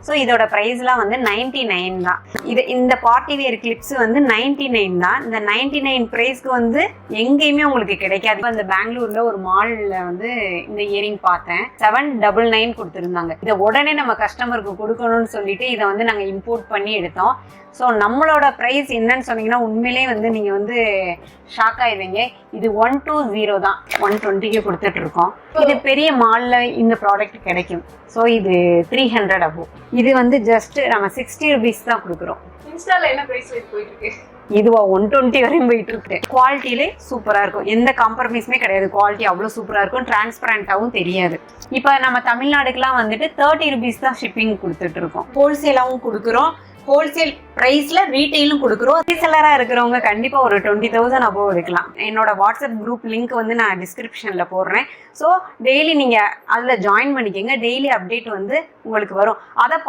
So இதோட ப்ரைஸ்லாம் வந்து 99 தான். இந்த பார்ட்டி வேர் கிளிப்ஸ் வந்து 99 தான். இந்த 99 ப்ரைஸ்க்கு வந்து எங்கேயுமே உங்களுக்கு கிடைக்காது. அந்த பெங்களூர்ல ஒரு மால்ல வந்து இந்த இயரிங் பார்த்தேன், 799 கொடுத்துருந்தாங்க. இதை உடனே நம்ம கஸ்டமருக்கு கொடுக்கணும்னு சொல்லிட்டு இதை வந்து நாங்கள் இம்போர்ட் பண்ணி எடுத்தோம். ஸோ நம்மளோட ப்ரைஸ் என்னன்னு சொன்னீங்கன்னா உண்மையிலே வந்து நீங்கள் வந்து ஷாக் ஆயிடுவீங்க. இது 120 தான், 120க்கு கொடுத்துட்டு இருக்கோம். இது பெரிய மால்ல இந்த ப்ராடக்ட் கிடைக்கும். ஸோ இது 300 அபோவ். இது வந்து ஜஸ்ட் நம்ம 60 rupees தான் கொடுக்குறோம். இன்ஸ்டால என்ன பிரைஸ் போயிட்டு இருக்கு? இதுவா 120 வரையும் போயிட்டு இருக்கு. குவாலிட்டியிலே சூப்பரா இருக்கும், எந்த காம்ப்ரமைஸுமே கிடையாது. குவாலிட்டி அவ்வளோ சூப்பரா இருக்கும், டிரான்ஸ்பரண்டாகவும் தெரியாது. இப்போ நம்ம தமிழ்நாடுக்குலாம் வந்துட்டு 30 rupees தான் ஷிப்பிங் கொடுத்துட்டு இருக்கோம். ஹோல்சேலாகவும் கொடுக்குறோம், ஹோல்சேல் பிரைஸ்ல ரீட்டைலும் கொடுக்குறோம். ரீசெல்லரா இருக்கிறவங்க கண்டிப்பா ஒரு 20,000 அபோவ் எடுக்கலாம். என்னோட வாட்ஸ்அப் குரூப் லிங்க் வந்து நான் டிஸ்கிரிப்ஷன்ல போடுறேன். ஸோ டெய்லி நீங்க அதில் ஜாயின் பண்ணிக்கோங்க. டெய்லி அப்டேட் வந்து உங்களுக்கு வரும். அதை